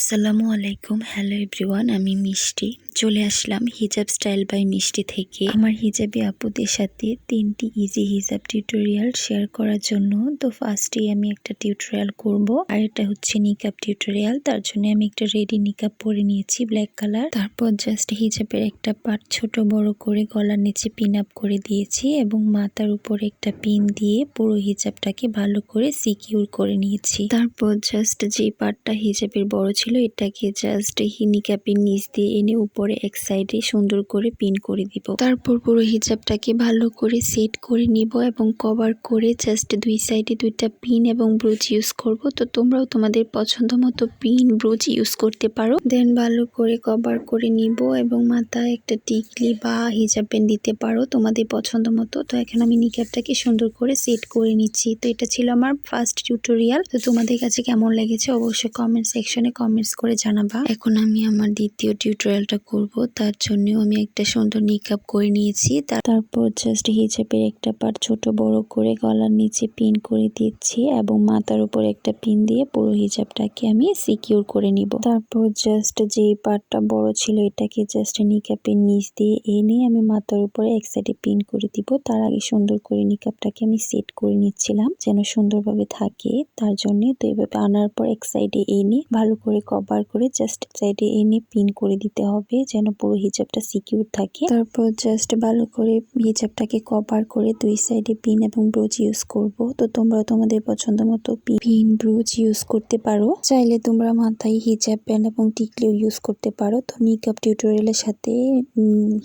আসসালামু আলাইকুম। Hello everyone, আমি মিষ্টি চলে আসলাম হিজাব স্টাইল বাই মিষ্টি থেকে আমার হিজাবি আপুদের সাথে 3টি ইজি হিজাব টিউটোরিয়াল শেয়ার করার জন্য। তো ফার্স্টেই আমি একটা টিউটোরিয়াল করব, আর এটা হচ্ছে নিকাব টিউটোরিয়াল। তার জন্য আমি একটা রেডি নিকাব পরে নিয়েছি ব্ল্যাক কালার। তারপর জাস্ট হিজাবের একটা পার্ট ছোট বড় করে গলার নিচে পিন আপ করে দিয়েছি এবং মাথার উপরে একটা পিন দিয়ে পুরো হিজাবটাকে ভালো করে সিকিউর করে নিয়েছি। তারপর জাস্ট যে পার্টটা হিজাবের বড় ছিল এটাকে জাস্ট নিকাবের নিচ দিয়ে এনে উপরে এক সাইডে সুন্দর করে পিন করে দিব। তারপর পুরো হিজাবটাকে ভালো করে সেট করে নিব এবং কভার করে জাস্ট দুই সাইডে দুইটা পিন এবং ব্রুচ ইউজ করব। তো তোমরাও তোমাদের পছন্দ মতো পিন ব্রুচ ইউজ করতে পারো। দেন ভালো করে কভার করে নিব এবং মাথায় একটা টিকলি বা হিজাব ব্যান্ড দিতে পারো তোমাদের পছন্দ মতো। তো এখন আমি নিকাবটাকে সুন্দর করে সেট করে নিচ্ছি। তো এটা ছিল আমার ফার্স্ট টিউটোরিয়াল। তো তোমাদের কাছে কেমন লেগেছে অবশ্যই কমেন্ট সেকশনে কমেন্টস করে জানাবা। এখন আমি আমার দ্বিতীয় টিউটোরিয়ালটা করব। তার জন্য আমি একটা সুন্দর নিকাব করে নিয়েছি। তারপর জাস্ট হিজাবের একটা পার্ট ছোট বড় করে গলার নিচে পিন করে দিচ্ছি এবং মাথার উপর একটা পিন দিয়ে পুরো হিজাবটাকে আমি সিকিউর করে নিব। তারপর জাস্ট যে পার্টটা বড় ছিল এটাকে জাস্ট নিকাবের নিচ দিয়ে এনে আমি মাথার উপরে এক সাইডে পিন করে দিব। তার আগে সুন্দর করে নিকাবটাকে আমি সেট করে নিচ্ছিলাম যেন সুন্দরভাবে থাকে তার জন্য। তো এভাবে আনার পর এক সাইডে এনে ভালো করে কভার করে জাস্ট সাইডে এনে পিন করে দিতে হবে যেন পুরো হিজাবটা সিকিউর থাকে। তারপর জাস্ট ভালো করে হিজাবটাকে কভার করে দুই সাইডে পিন এবং ব্রুচ ইউজ করব। তো তোমরা তোমাদের পছন্দ মতো পিন ব্রুচ ইউজ করতে পারো। চাইলে তোমরা মাথায় হিজাব ব্যান্ড এবং টিকলিও ইউজ করতে পারো। তো নিকাব টিউটোরিয়ালের সাথে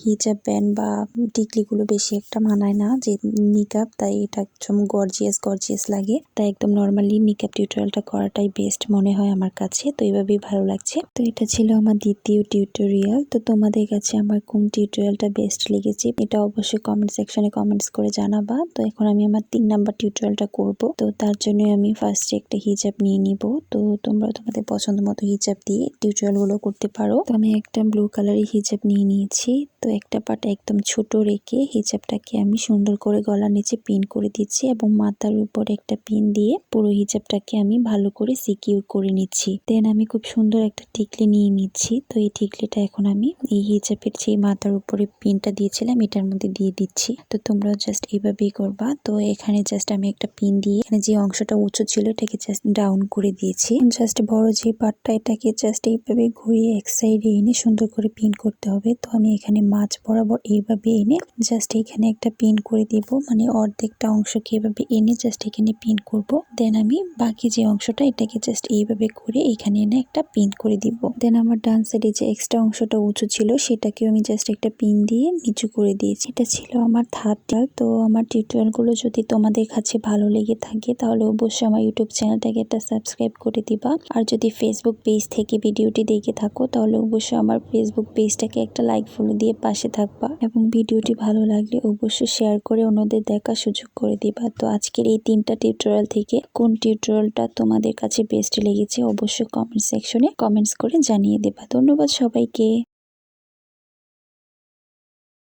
হিজাব ব্যান্ড বা টিকলিগুলো বেশি একটা মানায় না যে নিকাব, তাই এটা একদম গর্জিয়াস লাগে। তাই একদম নর্মালি নিকাব টিউটোরিয়ালটা করাটাই বেস্ট মনে হয় আমার কাছে। তো এইভাবেই ভালো লাগছে। তো এটা ছিল আমার দ্বিতীয় টিউটোরিয়াল। তো তোমাদের কাছে আমার কোন টিউটোরিয়ালটা বেস্ট লেগেছে এটা অবশ্যই কমেন্ট সেকশনে কমেন্টস করে জানাবা। তো এখন আমি আমার 3 নাম্বার টিউটোরিয়ালটা করব। তো তার জন্য আমি ফার্স্টে একটা হিজাব নিয়ে নিব। তো তোমরা তোমাদের পছন্দ মতো হিজাব দিয়ে টিউটোরিয়াল গুলো করতে পারো। তো আমি একটা ব্লু কালারের হিজাব নিয়ে নিয়েছি। তো একটা পার্ট একদম ছোট রেখে হিজাবটাকে আমি সুন্দর করে গলার নিচে পিন করে দিচ্ছি এবং মাথার উপর একটা পিন দিয়ে পুরো হিজাবটাকে আমি ভালো করে সিকিউর করে নিচ্ছি। দেন আমি খুব সুন্দর একটা টিকলি নিয়ে নিচ্ছি। তো এই টিকলিটা এখন আমি এই হিজাবের যে মাথার উপরে পিনটা দিয়েছিলাম এটার মধ্যে দিয়ে দিচ্ছি। তো তোমরা জাস্ট এইভাবেই করবা। তো এখানে জাস্ট আমি একটা পিন দিয়ে এখানে যে অংশটা উঁচু ছিল এটাকে জাস্ট ডাউন করে দিয়েছি। জাস্ট বড় যে পার্টটা এটাকে জাস্ট এইভাবে ঘুরিয়ে এক সাইডে এনে সুন্দর করে পিন করতে হবে। তো আমি এখানে মাঝ বরাবর এইভাবে এনে জাস্ট এখানে একটা পিন করে দিব, মানে অর্ধেকটা অংশকে এভাবে এনে জাস্ট এখানে পিন করব। দেন আমি বাকি যে অংশটা এটাকে জাস্ট এইভাবে করে এখানে এনে একটা পিন করে দিব। দেন আমার ডান সাইডে যে এক্সট্রা অংশটা উঁচু ছিল সেটাকে আমি জাস্ট একটা পিন দিয়ে নিচু করে দিয়েছি। এটা ছিল আমার থার্ড টিউটোরিয়াল। তো আমার টিউটোরিয়াল গুলো যদি তোমাদের কাছে ভালো লেগে থাকে তাহলে অবশ্যই আমার ইউটিউব চ্যানেলটাকে একটা সাবস্ক্রাইব করে দিবা। আর যদি ফেসবুক পেজ থেকে ভিডিওটি দেখে থাকো তাহলে অবশ্যই আমার ফেসবুক পেজটাকে একটা লাইক ফলো দিয়ে পাশে থাকবা এবং ভিডিওটি ভালো লাগলে অবশ্যই শেয়ার করে অন্যদের দেখার সুযোগ করে দিবা। তো আজকের এই 3টা টিউটোরিয়াল থেকে কোন টিউটোরিয়ালটা তোমাদের কাছে বেস্ট লেগেছে অবশ্যই কমেন্ট সেকশনে কমেন্টস করে জানিয়ে দেবা। ধন্যবাদ সবাইকে।